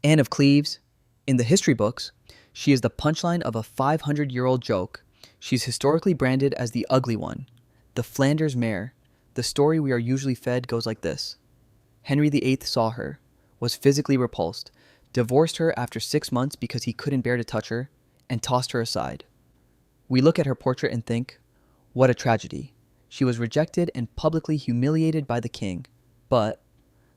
Anne of Cleves, in the history books, she is the punchline of a 500-year-old joke. She's historically branded as the ugly one, the Flanders Mare. The story we are usually fed goes like this. Henry VIII saw her, was physically repulsed, divorced her after 6 months because he couldn't bear to touch her, and tossed her aside. We look at her portrait and think, what a tragedy. She was rejected and publicly humiliated by the king. But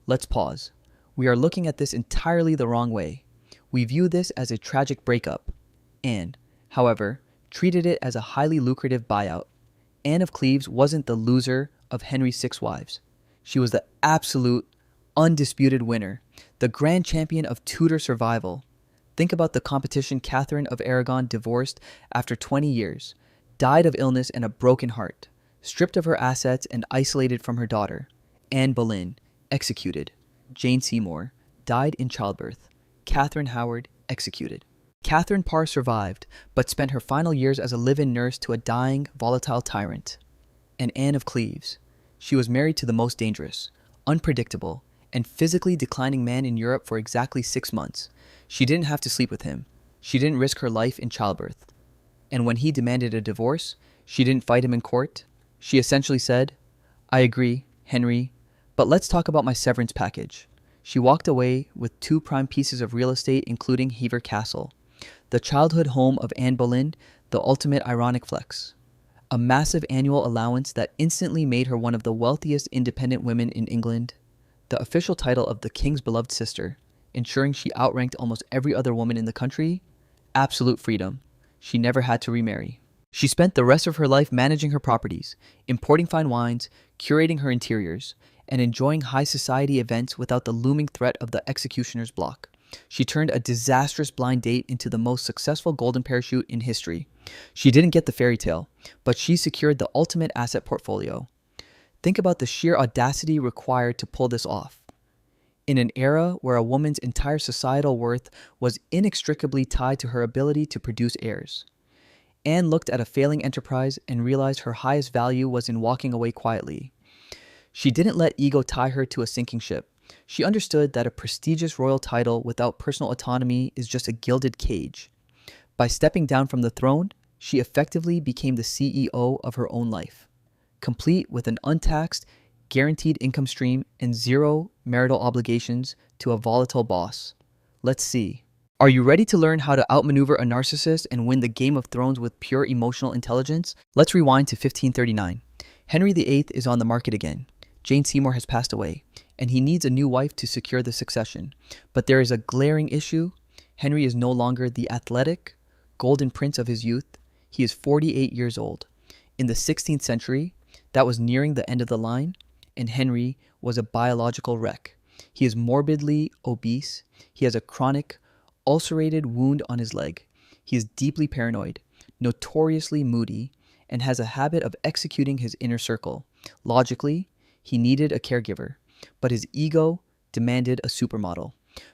let's pause. We are looking at this entirely the wrong way. We view this as a tragic breakup. Anne, however, treated it as a highly lucrative buyout. Anne of Cleves wasn't the loser of Henry's 6 wives. She was the absolute, undisputed winner, the grand champion of Tudor survival. Think about the competition. Catherine of Aragon divorced after 20 years, died of illness and a broken heart, stripped of her assets and isolated from her daughter. Anne Boleyn, executed. Jane Seymour, died in childbirth. Catherine Howard, executed. Catherine Parr survived, but spent her final years as a live-in nurse to a dying, volatile tyrant. And Anne of Cleves, she was married to the most dangerous, unpredictable, and physically declining man in Europe for exactly 6 months. She didn't have to sleep with him. She didn't risk her life in childbirth. And when he demanded a divorce, she didn't fight him in court. She essentially said, I agree, Henry, but let's talk about my severance package. She walked away with 2 prime pieces of real estate, including Hever Castle, the childhood home of Anne Boleyn, the ultimate ironic flex. A massive annual allowance that instantly made her one of the wealthiest independent women in England, the official title of the king's beloved sister, ensuring she outranked almost every other woman in the country, absolute freedom. She never had to remarry. She spent the rest of her life managing her properties, importing fine wines, curating her interiors, and enjoying high society events without the looming threat of the executioner's block. She turned a disastrous blind date into the most successful golden parachute in history. She didn't get the fairy tale, but she secured the ultimate asset portfolio. Think about the sheer audacity required to pull this off. In an era where a woman's entire societal worth was inextricably tied to her ability to produce heirs, Anne looked at a failing enterprise and realized her highest value was in walking away quietly. She didn't let ego tie her to a sinking ship. She understood that a prestigious royal title without personal autonomy is just a gilded cage. By stepping down from the throne, she effectively became the CEO of her own life, complete with an untaxed, guaranteed income stream and 0 marital obligations to a volatile boss. Let's see. Are you ready to learn how to outmaneuver a narcissist and win the Game of Thrones with pure emotional intelligence? Let's rewind to 1539. Henry VIII is on the market again. Jane Seymour has passed away, and he needs a new wife to secure the succession. But there is a glaring issue. Henry is no longer the athletic, golden prince of his youth. He is 48 years old. In the 16th century, that was nearing the end of the line, and Henry was a biological wreck. He is morbidly obese. He has a chronic, ulcerated wound on his leg. He is deeply paranoid, notoriously moody, and has a habit of executing his inner circle. Logically, he needed a caregiver, but his ego demanded a supermodel.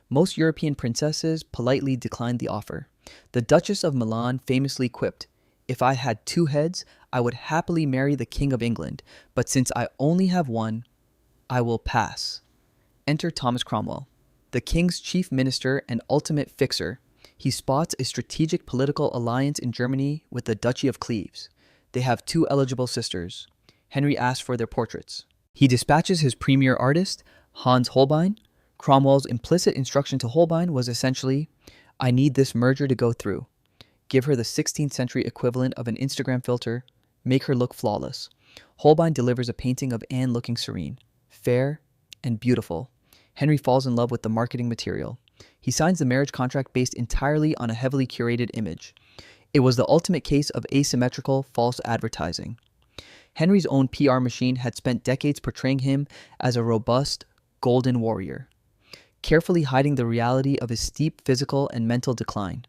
Most European princesses politely declined the offer. The Duchess of Milan famously quipped, "If I had 2 heads, I would happily marry the King of England, but since I only have one, I will pass." Enter Thomas Cromwell, the king's chief minister and ultimate fixer. He spots a strategic political alliance in Germany with the Duchy of Cleves. They have 2 eligible sisters. Henry asks for their portraits. He dispatches his premier artist, Hans Holbein. Cromwell's implicit instruction to Holbein was essentially, I need this merger to go through. Give her the 16th century equivalent of an Instagram filter. Make her look flawless. Holbein delivers a painting of Anne looking serene, fair, and beautiful. Henry falls in love with the marketing material. He signs the marriage contract based entirely on a heavily curated image. It was the ultimate case of asymmetrical, false advertising. Henry's own PR machine had spent decades portraying him as a robust, golden warrior, carefully hiding the reality of his steep physical and mental decline.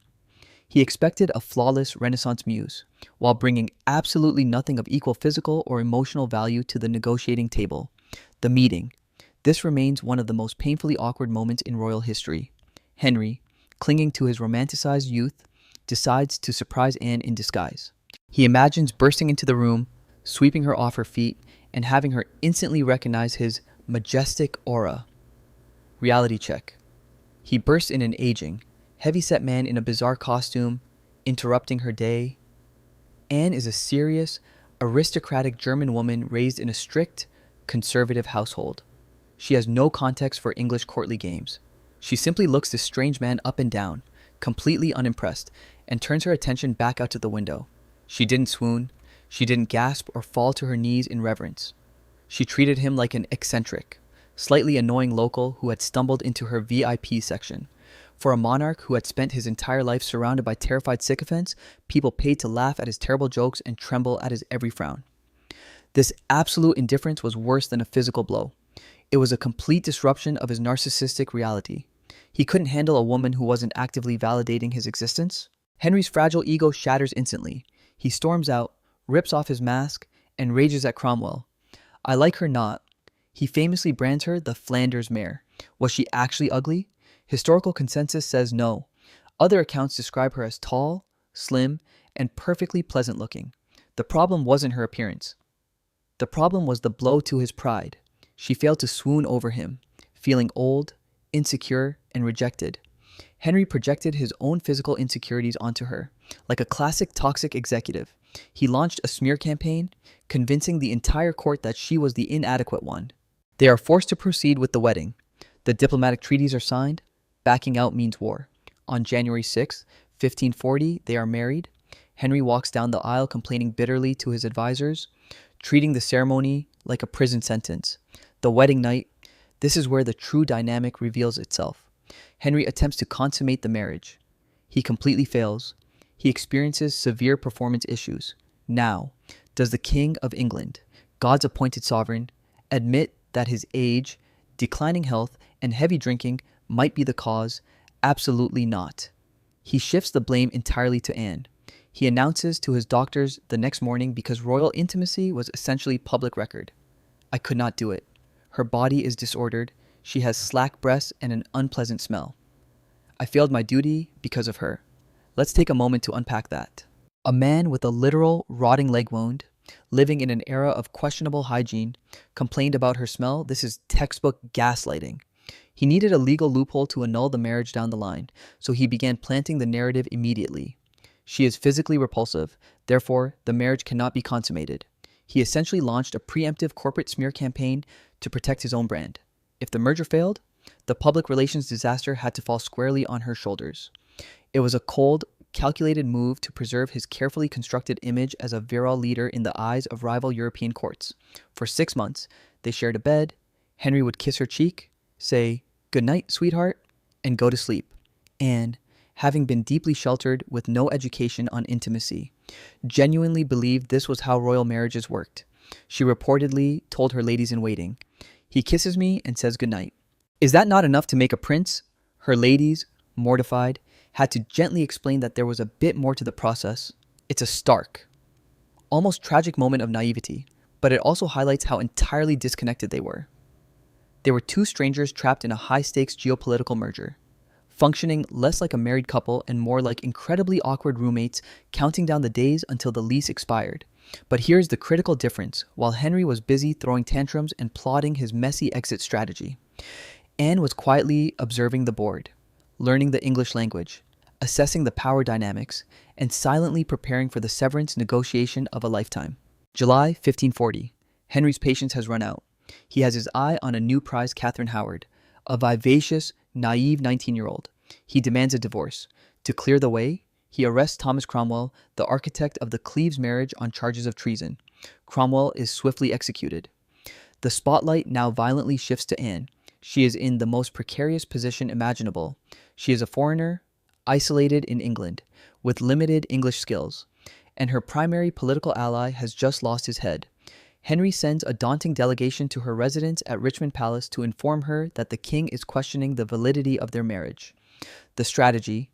He expected a flawless Renaissance muse, while bringing absolutely nothing of equal physical or emotional value to the negotiating table. The meeting. This remains one of the most painfully awkward moments in royal history. Henry, clinging to his romanticized youth, decides to surprise Anne in disguise. He imagines bursting into the room, sweeping her off her feet, and having her instantly recognize his majestic aura. Reality check. He bursts in an aging, heavy-set man in a bizarre costume, interrupting her day. Anne is a serious, aristocratic German woman raised in a strict, conservative household. She has no context for English courtly games. She simply looks this strange man up and down, completely unimpressed, and turns her attention back out to the window. She didn't swoon. She didn't gasp or fall to her knees in reverence. She treated him like an eccentric, slightly annoying local who had stumbled into her VIP section. For a monarch who had spent his entire life surrounded by terrified sycophants, people paid to laugh at his terrible jokes and tremble at his every frown. This absolute indifference was worse than a physical blow. It was a complete disruption of his narcissistic reality. He couldn't handle a woman who wasn't actively validating his existence. Henry's fragile ego shatters instantly. He storms out, rips off his mask, and rages at Cromwell. I like her not. He famously brands her the Flanders Mare. Was she actually ugly? Historical consensus says no. Other accounts describe her as tall, slim, and perfectly pleasant looking. The problem wasn't her appearance. The problem was the blow to his pride. She failed to swoon over him, feeling old, insecure, and rejected. Henry projected his own physical insecurities onto her. Like a classic toxic executive, he launched a smear campaign, convincing the entire court that she was the inadequate one. They are forced to proceed with the wedding. The diplomatic treaties are signed. Backing out means war. On January 6, 1540, they are married. Henry walks down the aisle complaining bitterly to his advisors, treating the ceremony like a prison sentence. The wedding night, this is where the true dynamic reveals itself. Henry attempts to consummate the marriage. He completely fails. He experiences severe performance issues. Now, does the King of England, God's appointed sovereign, admit that his age, declining health, and heavy drinking might be the cause? Absolutely not. He shifts the blame entirely to Anne. He announces to his doctors the next morning because royal intimacy was essentially public record. I could not do it. Her body is disordered. She has slack breasts and an unpleasant smell. I failed my duty because of her. Let's take a moment to unpack that. A man with a literal rotting leg wound, living in an era of questionable hygiene, complained about her smell. This is textbook gaslighting. He needed a legal loophole to annul the marriage down the line, so he began planting the narrative immediately. She is physically repulsive, therefore the marriage cannot be consummated. He essentially launched a preemptive corporate smear campaign to protect his own brand. If the merger failed, the public relations disaster had to fall squarely on her shoulders. It was a cold, calculated move to preserve his carefully constructed image as a virile leader in the eyes of rival European courts. For 6 months, they shared a bed. Henry would kiss her cheek, say, "Good night, sweetheart," and go to sleep. Anne, having been deeply sheltered with no education on intimacy, genuinely believed this was how royal marriages worked. She reportedly told her ladies-in-waiting, "He kisses me and says goodnight." Is that not enough to make a prince? Her ladies, mortified, had to gently explain that there was a bit more to the process. It's a stark, almost tragic moment of naivety, but it also highlights how entirely disconnected they were. They were two strangers trapped in a high-stakes geopolitical merger, functioning less like a married couple and more like incredibly awkward roommates counting down the days until the lease expired. But here's the critical difference. While Henry was busy throwing tantrums and plotting his messy exit strategy, Anne was quietly observing the board, learning the English language, assessing the power dynamics, and silently preparing for the severance negotiation of a lifetime. July 1540. Henry's patience has run out. He has his eye on a new prize, Catherine Howard, a vivacious, naive 19-year-old. He demands a divorce. To clear the way, he arrests Thomas Cromwell, the architect of the Cleves marriage, on charges of treason. Cromwell is swiftly executed. The spotlight now violently shifts to Anne. She is in the most precarious position imaginable. She is a foreigner, isolated in England, with limited English skills, and her primary political ally has just lost his head. Henry sends a daunting delegation to her residence at Richmond Palace to inform her that the king is questioning the validity of their marriage. The strategy: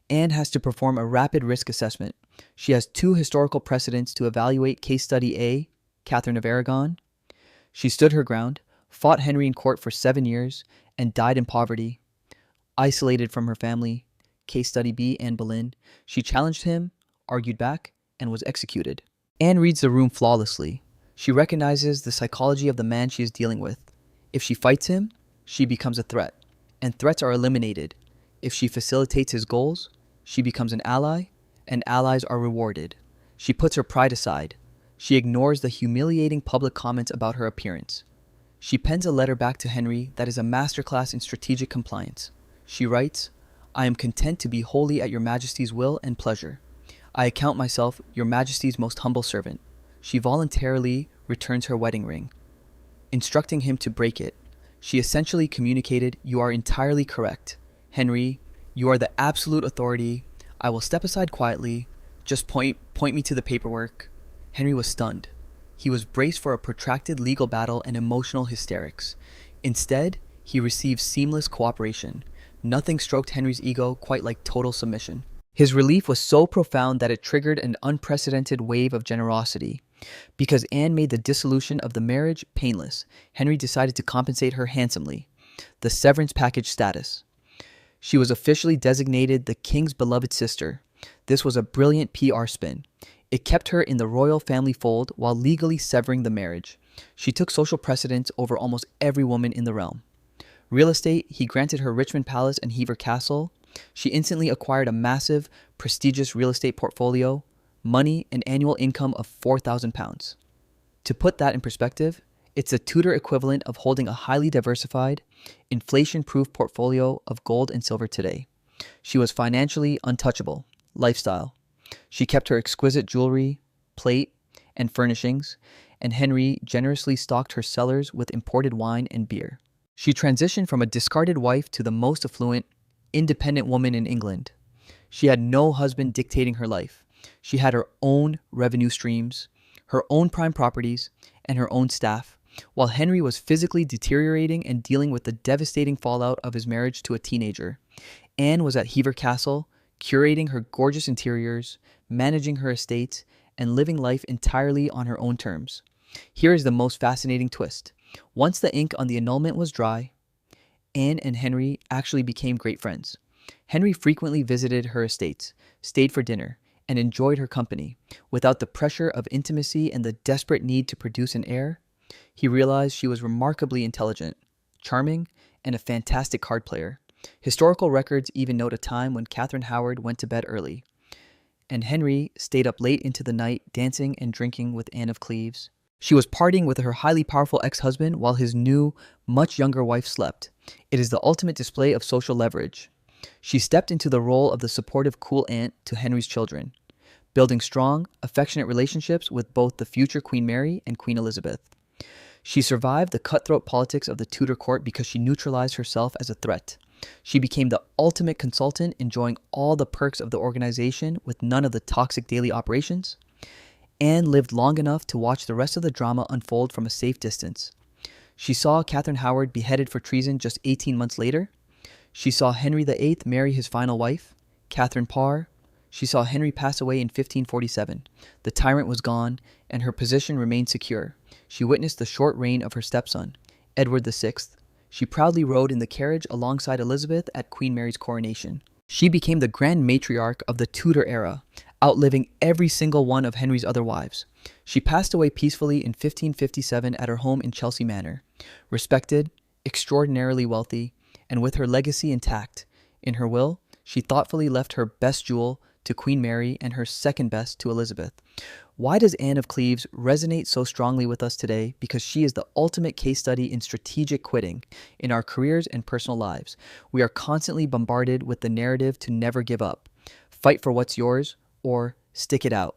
Anne has to perform a rapid risk assessment. She has 2 historical precedents to evaluate. Case study A, Catherine of Aragon. She stood her ground, fought Henry in court for 7 years, and died in poverty, isolated from her family. Case study B, Anne Boleyn. She challenged him, argued back, and was executed. Anne reads the room flawlessly. She recognizes the psychology of the man she is dealing with. If she fights him, she becomes a threat, and threats are eliminated. If she facilitates his goals, she becomes an ally, and allies are rewarded. She puts her pride aside. She ignores the humiliating public comments about her appearance. She pens a letter back to Henry that is a masterclass in strategic compliance. She writes, "I am content to be wholly at your majesty's will and pleasure. I account myself your majesty's most humble servant." She voluntarily returns her wedding ring, instructing him to break it. She essentially communicated, "You are entirely correct. Henry, you are the absolute authority. I will step aside quietly. Just point me to the paperwork." Henry was stunned. He was braced for a protracted legal battle and emotional hysterics. Instead, he received seamless cooperation. Nothing stroked Henry's ego quite like total submission. His relief was so profound that it triggered an unprecedented wave of generosity. Because Anne made the dissolution of the marriage painless, Henry decided to compensate her handsomely. The severance package status. She was officially designated the king's beloved sister. This was a brilliant PR spin. It kept her in the royal family fold while legally severing the marriage. She took social precedence over almost every woman in the realm. Real estate, he granted her Richmond Palace and Hever Castle. She instantly acquired a massive, prestigious real estate portfolio, money, an annual income of £4,000. To put that in perspective, it's the Tudor equivalent of holding a highly diversified, inflation-proof portfolio of gold and silver today. She was financially untouchable. Lifestyle. She kept her exquisite jewelry, plate, and furnishings, and Henry generously stocked her cellars with imported wine and beer. She transitioned from a discarded wife to the most affluent, independent woman in England. She had no husband dictating her life. She had her own revenue streams, her own prime properties, and her own staff, while Henry was physically deteriorating and dealing with the devastating fallout of his marriage to a teenager. Anne was at Hever Castle, curating her gorgeous interiors, managing her estates, and living life entirely on her own terms. Here is the most fascinating twist. Once the ink on the annulment was dry, Anne and Henry actually became great friends. Henry frequently visited her estates, stayed for dinner, and enjoyed her company. Without the pressure of intimacy and the desperate need to produce an heir, he realized she was remarkably intelligent, charming, and a fantastic card player. Historical records even note a time when Catherine Howard went to bed early, and Henry stayed up late into the night dancing and drinking with Anne of Cleves. She was partying with her highly powerful ex-husband while his new, much younger wife slept. It is the ultimate display of social leverage. She stepped into the role of the supportive cool aunt to Henry's children, building strong, affectionate relationships with both the future Queen Mary and Queen Elizabeth. She survived the cutthroat politics of the Tudor court because she neutralized herself as a threat. She became the ultimate consultant, enjoying all the perks of the organization with none of the toxic daily operations. Anne lived long enough to watch the rest of the drama unfold from a safe distance. She saw Catherine Howard beheaded for treason just 18 months later. She saw Henry VIII marry his final wife, Catherine Parr. She saw Henry pass away in 1547. The tyrant was gone, and her position remained secure. She witnessed the short reign of her stepson, Edward VI. She proudly rode in the carriage alongside Elizabeth at Queen Mary's coronation. She became the grand matriarch of the Tudor era, outliving every single one of Henry's other wives. She passed away peacefully in 1557 at her home in Chelsea Manor, respected, extraordinarily wealthy, and with her legacy intact. In her will, she thoughtfully left her best jewel to Queen Mary and her second best to Elizabeth. Why does Anne of Cleves resonate so strongly with us today? Because she is the ultimate case study in strategic quitting in our careers and personal lives. We are constantly bombarded with the narrative to never give up, fight for what's yours, or stick it out.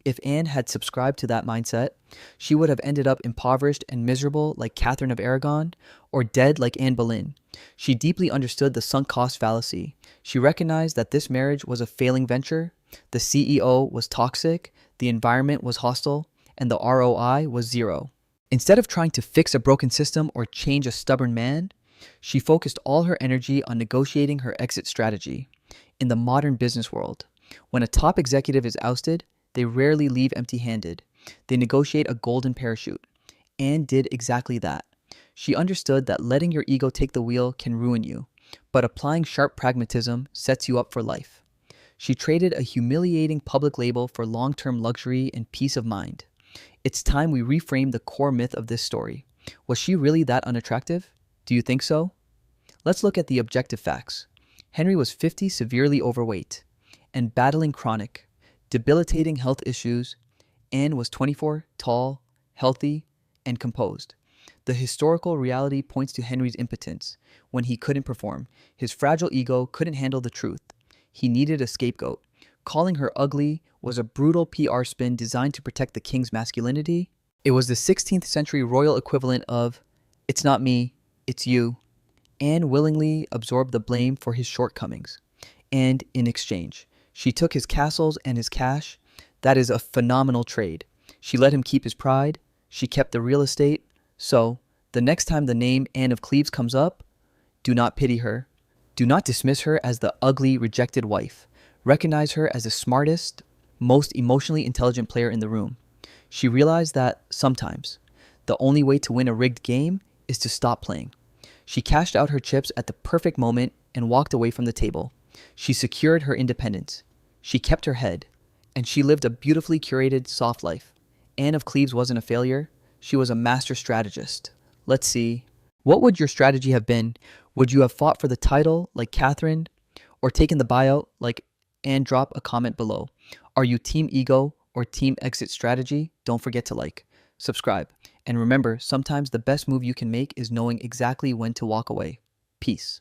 If Anne had subscribed to that mindset, she would have ended up impoverished and miserable like Catherine of Aragon, or dead like Anne Boleyn. She deeply understood the sunk cost fallacy. She recognized that this marriage was a failing venture, the CEO was toxic, the environment was hostile, and the ROI was zero. Instead of trying to fix a broken system or change a stubborn man, she focused all her energy on negotiating her exit strategy. In the modern business world, when a top executive is ousted, they rarely leave empty-handed. They negotiate a golden parachute. Anne did exactly that. She understood that letting your ego take the wheel can ruin you, but applying sharp pragmatism sets you up for life. She traded a humiliating public label for long-term luxury and peace of mind. It's time we reframe the core myth of this story. Was she really that unattractive? Do you think so? Let's look at the objective facts. Henry was 50, severely overweight, and battling chronic, debilitating health issues. Anne was 24, tall, healthy, and composed. The historical reality points to Henry's impotence when he couldn't perform. His fragile ego couldn't handle the truth. He needed a scapegoat. Calling her ugly was a brutal PR spin designed to protect the king's masculinity. It was the 16th century royal equivalent of, "It's not me, it's you." Anne willingly absorbed the blame for his shortcomings. And in exchange, she took his castles and his cash. That is a phenomenal trade. She let him keep his pride. She kept the real estate. So, the next time the name Anne of Cleves comes up, do not pity her. Do not dismiss her as the ugly, rejected wife. Recognize her as the smartest, most emotionally intelligent player in the room. She realized that sometimes the only way to win a rigged game is to stop playing. She cashed out her chips at the perfect moment and walked away from the table. She secured her independence. She kept her head. And she lived a beautifully curated, soft life. Anne of Cleves wasn't a failure. She was a master strategist. Let's see. What would your strategy have been? Would you have fought for the title like Catherine, or taken the buyout like Anne? Drop a comment below. Are you team ego or team exit strategy? Don't forget to like, subscribe, and remember, sometimes the best move you can make is knowing exactly when to walk away. Peace.